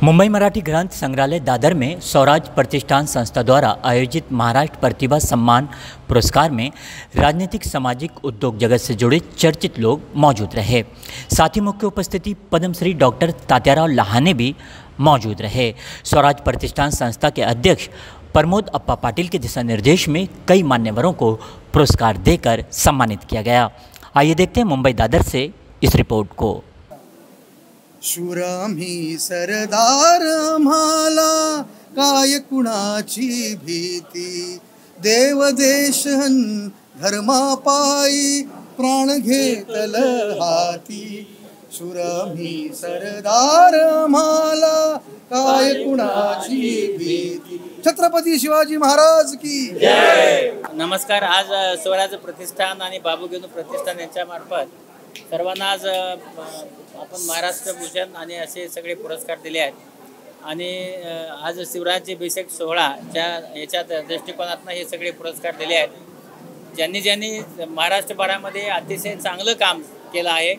मुंबई मराठी ग्रंथ संग्रहालय दादर में स्वराज प्रतिष्ठान संस्था द्वारा आयोजित महाराष्ट्र प्रतिभा सम्मान पुरस्कार में राजनीतिक, सामाजिक, उद्योग जगत से जुड़े चर्चित लोग मौजूद रहे। साथ ही मुख्य उपस्थिति पद्मश्री डॉक्टर तात्याराव लहाने भी मौजूद रहे। स्वराज प्रतिष्ठान संस्था के अध्यक्ष प्रमोद अप्पा पाटिल के दिशा निर्देश में कई मान्यवरों को पुरस्कार देकर सम्मानित किया गया। आइए देखते हैं मुंबई दादर से इस रिपोर्ट को। शूर आम्ही सरदार, आम्हाला काय कुणाची भीती, देव देश धर्मापायी प्राण घेतल हाती। शूर आम्ही सरदार, आम्हाला काय कुणाची भीती। छत्रपती शिवाजी महाराज की जय। नमस्कार। आज स्वराज प्रतिष्ठान आणि बाबू गेनू प्रतिष्ठान यांच्या मार्फत सर्वांना आज आपण महाराष्ट्र भूषण आणि असे सगळे पुरस्कार दिले आहेत आणि आज शिवराज्याभिषेक सोहळाच्या याच्या दृष्टिकोनातून हे सगळे पुरस्कार दिले आहेत। ज्यांनी महाराष्ट्रभरामध्ये अतिशय चांगलं काम केलं आहे,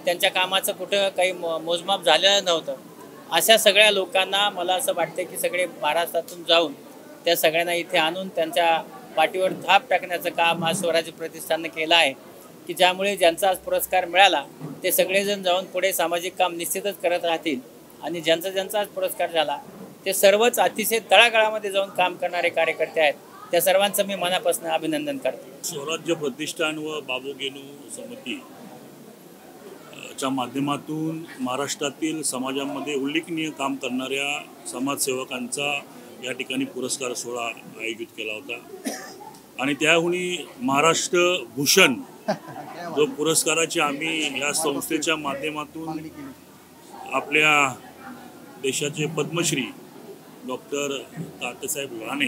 त्यांच्या कामाचं कुठं काही मोजमाप झालेलं नव्हतं, अशा सगळ्या लोकांना मला असं वाटतं की सगळे महाराष्ट्रातून जाऊन त्या सगळ्यांना इथे आणून त्यांच्या पाठीवर थाप टाकण्याचं काम आज स्वराज प्रतिष्ठानने केलं आहे की ज्यामुळे ज्यांचा आज पुरस्कार मिळाला ते सगळेजण जाऊन पुढे सामाजिक काम निश्चितच करत राहतील आणि ज्यांचा आज पुरस्कार झाला ते सर्वच अतिशय तळागाळामध्ये जाऊन काम करणारे कार्यकर्ते आहेत। त्या सर्वांचं मी मनापासून अभिनंदन करतो। स्वराज्य प्रतिष्ठान व बाबू गेनू समिती च्या माध्यमातून महाराष्ट्रातील समाजामध्ये उल्लेखनीय काम करणाऱ्या समाजसेवकांचा या ठिकाणी पुरस्कार सोहळा आयोजित केला होता आणि त्याहूनही महाराष्ट्र भूषण जो पुरस्काराची आम्ही या संस्थेच्या माध्यमातून आपल्या देशाचे पद्मश्री डॉक्टर तात्यासाहेब लहाने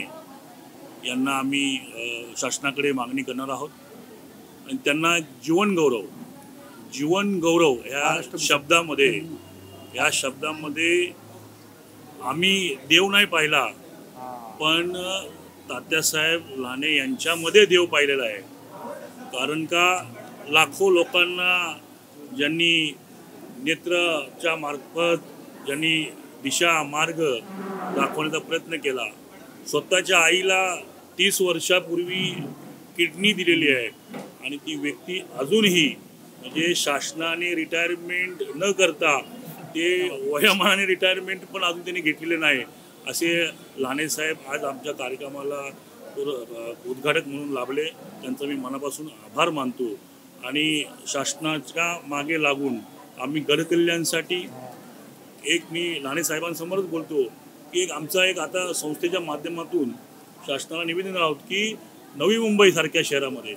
यांना आम्ही शासनाकडे मागणी करणार आहोत आणि त्यांना जीवन गौरव या शब्दामध्ये आम्ही देव नाही पाहिला, पण तात्यासाहेब लहाने यांच्यामध्ये देव पाहिलेला आहे। कारण का लाखो लोकांना ज्यांनी नेत्राच्या मार्फत ज्यांनी दिशा मार्ग दाखवण्याचा प्रयत्न केला, स्वतःच्या आईला 30 वर्षापूर्वी किडनी दिलेली आहे आणि ती व्यक्ती अजूनही म्हणजे शासनाने रिटायरमेंट न करता ते वयोमानाने रिटायरमेंट पण अजून त्यांनी घेतलेले नाही, असे लहाने साहेब आज आमच्या कार्यक्रमाला उद्घाटक म्हणून लाभले। त्यांचा मी मनापासून आभार मानतो आणि शासनाच्या मागे लागून आम्ही गडकल्याणसाठी मी लहाने साहेबांसमोरच बोलतो की आमचा आता संस्थेच्या माध्यमातून शासनाला निवेदन आहोत की नवी मुंबईसारख्या शहरामध्ये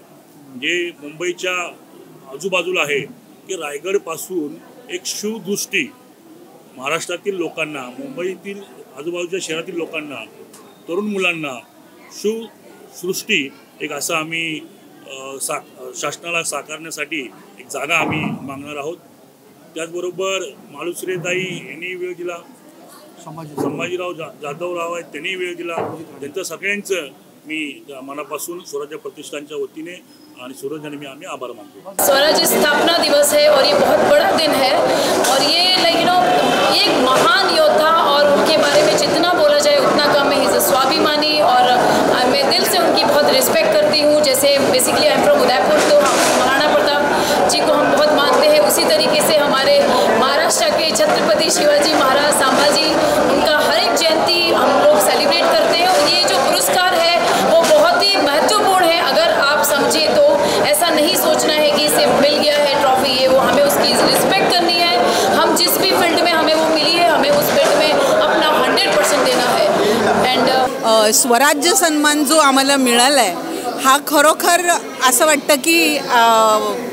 जे मुंबईच्या आजूबाजूला आहे की रायगडपासून एक शिवदृष्टी महाराष्ट्रातील लोकांना, मुंबईतील आजूबाजूच्या शहरातील लोकांना, तरुण मुलांना शिवसृष्टी एक असं आम्ही शासनाला साकारण्यासाठी एक जागा आम्ही मागणार आहोत। त्याचबरोबर मालुसरेताई यांनी वेळ दिला, संभाजीराव जाधवराव आहेत त्यांनी वेळ दिला, त्यांचं सगळ्यांचं मी मनापासून स्वराज्य प्रतिष्ठानच्या वतीने और सूरज में आम्ही आभार मानते। स्वराज स्थापना दिवस है और ये बहुत बड़ा दिन है और ये एक महान योद्धा और उनके बारे में जितना बोला जाए उतना कम है। इज स्वाभिमानी और मैं दिल से उनकी बहुत रिस्पेक्ट करती हूँ। जैसे basically I am from Udaipur, तो महाराणा प्रताप जी को हम बहुत मानते हैं, उसी तरीके से हमारे महाराष्ट्र के छत्रपति शिवाजी महाराज संभाजी, उनका हर एक जयंती हम लोग सेलिब्रेट करते हैं और ये जो पुरस्कार है वो बहुत ही महत्वपूर्ण है। अगर आप समझे तो ऐसा नहीं सोचना है कि इसे मिल गया है ट्रॉफी, ये वो हमें उसकी रिस्पेक्ट करनी है। हम जिस भी फील्ड में हमें वो मिली है, हमें उस फील्ड में अपना 100% देना है। एंड स्वराज्य सन्मान जो आम्हाला मिळाला आहे हा खरोखर असं वाटतं की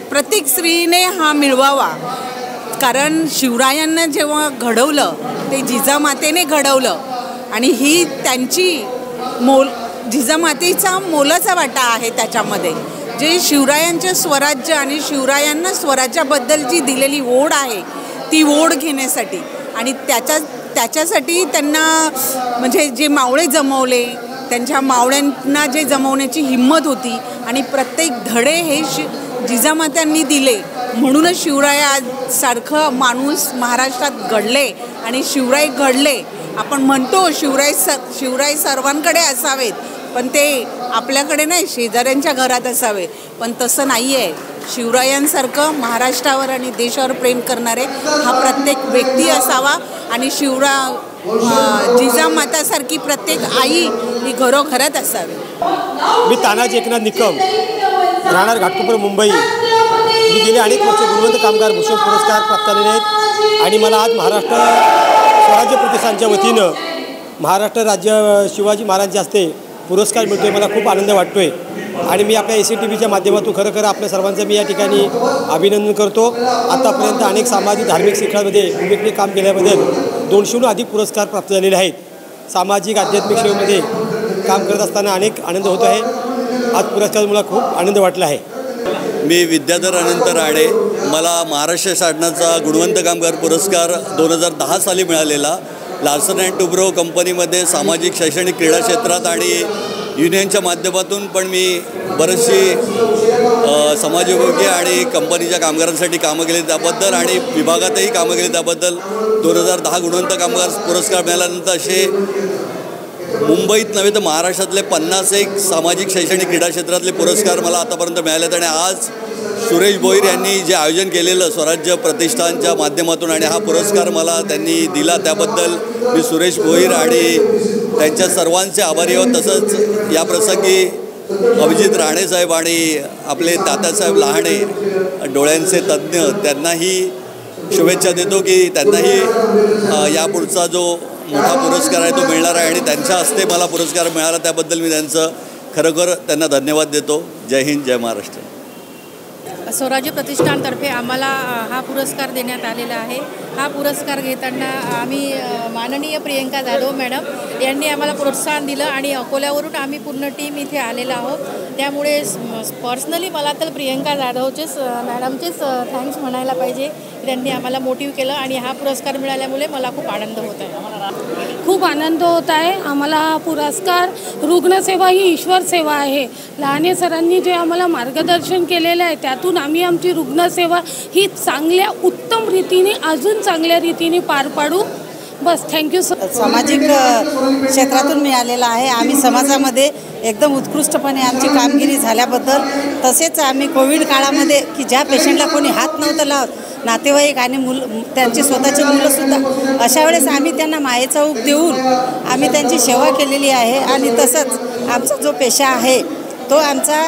प्रत्येक स्त्रीने हा मिळवावा, कारण शिवरायांना जेव्हा घडवलं ते जिजामातेने घडवलं आणि ही त्यांची जिजामातेचा मोलाचा वाटा आहे त्याच्यामध्ये। जे शिवरायांचे स्वराज्य आणि शिवरायांना स्वराज्याबद्दलची दिलेली ओढ आहे ती ओढ घेण्यासाठी आणि त्याच्यासाठी त्यांना म्हणजे जे मावळे जमवले, त्यांच्या मावळ्यांना जे जमवण्याची हिंमत होती आणि प्रत्येक धडे हे जिजामात्यांनी दिले म्हणूनच शिवरायासारखं माणूस महाराष्ट्रात घडले आणि शिवराय घडले. आपण म्हणतो शिवराय सर्वांकडे असावेत, पण ते आपल्याकडे नाही, शेजाऱ्यांच्या घरात असावे. पण तसं नाही आहे. शिवरायांसारखं महाराष्ट्रावर आणि देशावर प्रेम करणारे हा प्रत्येक व्यक्ती असावा. आणि जिजामातासारखी प्रत्येक आई ही घरोघरात असावी. मी तानाजी एकनाथ निकम, राहणार घाटकोपर, मुंबई. मी गेले अनेक वर्ष गुणवंत कामगार भूषण पुरस्कार प्राप्त झालेले आहेत. आणि मला आज महाराष्ट्र स्वराज्य प्रतिष्ठानच्या वतीनं महाराष्ट्र राज्य शिवाजी महाराजांच्या हस्ते पुरस्कार मिळतो आहे. मला खूप आनंद वाटतो आहे. आणि मी आपल्या ACTVच्या माध्यमातून खरं आपल्या सर्वांचं मी या ठिकाणी अभिनंदन करतो. आत्तापर्यंत अनेक सामाजिक धार्मिक क्षेत्रामध्ये उल्लेखनीय काम केल्याबद्दल 200हून अधिक पुरस्कार प्राप्त झालेले आहेत. सामाजिक आध्यात्मिक सेवेमध्ये काम करत असताना अनेक आनंद होत आहे. आज पुरस्कार मला खूप आनंद वाटला आहे. मी विद्याधर अनंत राणे. मला महाराष्ट्र शासनाचा गुणवंत कामगार पुरस्कार 2010 साली मिळालेला. लार्सन अँड टुब्रो कंपनीमध्ये सामाजिक, शैक्षणिक, क्रीडा क्षेत्रात आणि युनियनच्या माध्यमातून पण मी बरीचशी समाजोपयोगी आणि कंपनीच्या कामगारांसाठी कामं केली त्याबद्दल आणि विभागातही कामं केली त्याबद्दल 2010 गुणवंत कामगार पुरस्कार मिळाल्यानंतर असे मुंबईत नव्हे तर महाराष्ट्रातले 51 सामाजिक, शैक्षणिक, क्रीडा क्षेत्रातले पुरस्कार मला आतापर्यंत मिळालेत. आणि आज सुरेश भोईर यांनी जे आयोजन केलेलं स्वराज्य प्रतिष्ठानच्या माध्यमातून आणि हा पुरस्कार मला त्यांनी दिला त्याबद्दल मी सुरेश भोईर आणि त्यांच्या सर्वांचे आभारी आहोत. तसंच या प्रसंगी अभिजित राणेसाहेब आणि आपले तात्यासाहेब लहाणे, डोळ्यांचे तज्ज्ञ, त्यांनाही शुभेच्छा देतो की त्यांनाही यापुढचा जो मोठा पुरस्कार आहे तो मिळणार आहे. आणि त्यांच्या हस्ते मला पुरस्कार मिळाला त्याबद्दल मी त्यांचं खरोखर त्यांना धन्यवाद देतो. जय हिंद, जय महाराष्ट्र. स्वराज्य प्रतिष्ठानतर्फे आम्हाला हा पुरस्कार देण्यात आलेला आहे. हा पुरस्कार घेताना आम्ही माननीय प्रियंका जाधव मॅडम यांनी आम्हाला प्रोत्साहन दिलं आणि अकोल्यावरून आम्ही पूर्ण टीम इथे आलेला आहोत. त्यामुळे पर्सनली मला तर प्रियंका जाधवचेच मॅडमचेच थँक्स म्हणायला पाहिजे. त्यांनी आम्हाला मोटिव्ह केलं आणि हा पुरस्कार मिळाल्यामुळे मला खूप आनंद होत आहे. खूप आनंद होत आहे. आम्हाला हा पुरस्कार, रुग्णसेवा ही ईश्वर सेवा आहे. लहाने सरांनी जे आम्हाला मार्गदर्शन केलेलं आहे त्यातून आम्ही आमची रुग्णसेवा ही चांगल्या उत्तम रीतीने, अजून चांगल्या रीतीने पार पाडू. बस, थँक्यू. सामाजिक क्षेत्रातून मिळालेला आहे. आम्ही समाजामध्ये एकदम उत्कृष्टपणे आमची कामगिरी झाल्याबद्दल, तसेच आम्ही कोविड काळामध्ये की ज्या पेशंटला कोणी हात नव्हतं लावत, नातेवाईक आणि त्यांची स्वतःची मुलंसुद्धा, अशा वेळेस आम्ही त्यांना मायेचा ऊब देऊन आम्ही त्यांची सेवा केलेली आहे. आणि तसंच आमचा जो पेशा आहे तो आमचा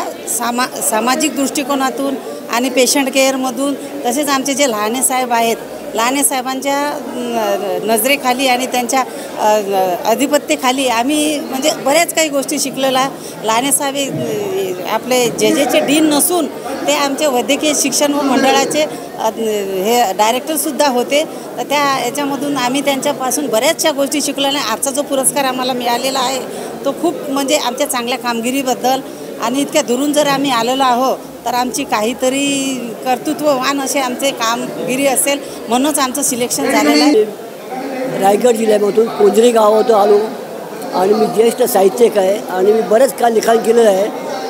सामाजिक दृष्टिकोनातून आणि पेशंट केअरमधून, तसेच आमचे जे लहाने साहेब आहेत, लहाने साहेबांच्या नजरेखाली आणि त्यांच्या अधिपत्याखाली आम्ही म्हणजे बऱ्याच काही गोष्टी शिकलेला. लहाने साहेब आपले जेचे डीन नसून ते आमचे वैद्यकीय शिक्षण मंडळाचे हे डायरेक्टरसुद्धा होते. तर त्या याच्यामधून आम्ही त्यांच्यापासून बऱ्याचशा गोष्टी शिकलेल्या. आजचा जो पुरस्कार आम्हाला मिळालेला आहे तो खूप म्हणजे आमच्या चांगल्या कामगिरीबद्दल, आणि इतक्या दुरून जर आम्ही आलेलो आहो तर आमची काहीतरी कर्तृत्ववान असे आमचे कामगिरी असेल, म्हणूनच आमचं सिलेक्शन झालेलं आहे. रायगड जिल्ह्यामधून कोंजरी गावातून आलो आणि मी ज्येष्ठ साहित्यिक आहे आणि मी बरंच काळ लिखाण केलेलं आहे.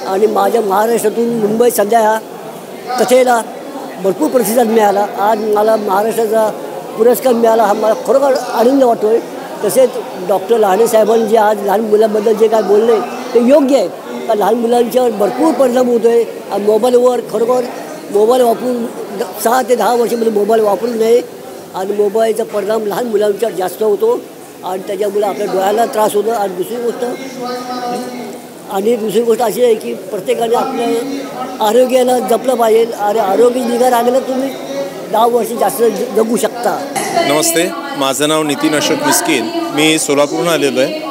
आणि माझ्या महाराष्ट्रातून मुंबई सध्या कथेला भरपूर प्रतिसाद मिळाला. आज मला महाराष्ट्राचा पुरस्कार मिळाला, हा मला खरोखर आनंद वाटतो आहे. तसेच डॉक्टर लहाने साहेबांनी जे आज लहान मुलांबद्दल जे काय बोलले ते योग्य आहे. का लहान मुलांच्यावर भरपूर परिणाम होतो आहे. मोबाईलवर खरोखर मोबाईल वापरून 6 ते 10 वर्षामध्ये मोबाईल वापरू नये. आणि मोबाईलचा परिणाम लहान मुलांच्यावर जास्त होतो आणि त्याच्यामुळे आपल्या डोळ्याला त्रास होतो. आणि दुसरी गोष्ट अशी आहे की प्रत्येकाने आपल्या आरोग्याला जपलं पाहिजे. आणि आरोग्य निगा राखलं तुम्ही 10 वर्ष जास्त जगू शकता. नमस्ते, माझं नाव नितीन अशोक मिस्किन. मी सोलापूरहून आलेलो आहे.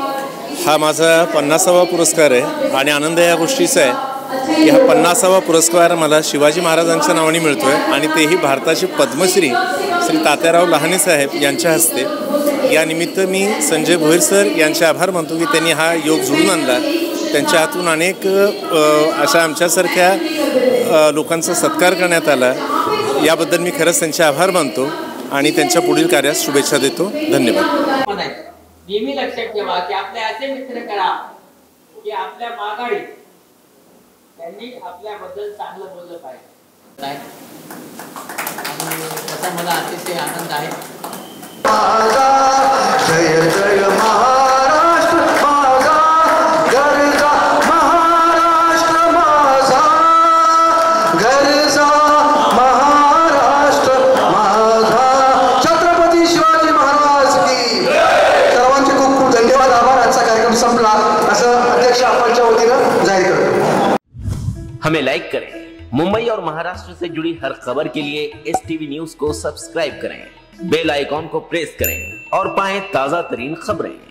हा माझा 50वा पुरस्कार आहे आणि आनंद या गोष्टीचा आहे की हा 50वा पुरस्कार मला शिवाजी महाराजांच्या नावाने मिळतो आहे आणि तेही भारताचे पद्मश्री श्री तात्याराव लहाने साहेब यांच्या हस्ते. यानिमित्त मी संजय भोईर सर यांचे आभार मानतो की त्यांनी हा योग जुळून आणला. त्यांच्या हातून अनेक अशा आमच्यासारख्या लोकांचा सत्कार करण्यात आला. याबद्दल मी खरंच त्यांचे आभार मानतो आणि त्यांच्या पुढील कार्यास शुभेच्छा देतो. धन्यवाद. नेहमी लक्षात ठेवा की आपले असे मित्र करा की आपल्या मागाडी त्यांनी आपल्याबद्दल चांगलं बोललं पाहिजे. आणि त्याचा मला अतिशय आनंद आहे. जय जय महाराष्ट्र माझा, गरजा महाराष्ट्र माझा, गरजा महाराष्ट्र माझा. छत्रपती शिवाजी महाराज की. सर्वांचे खूप खूप धन्यवाद, आभार. आजचा कार्यक्रम संपला असं अध्यक्ष आपणच्या वतीनं जाहीर करतो. हमें लाइक करें. मुंबई और महाराष्ट्र से जुड़ी हर खबर के लिए STV न्यूज को सब्सक्राइब करें, बेल आइकॉन को प्रेस करें और पाएं ताजा तरीन खबरें.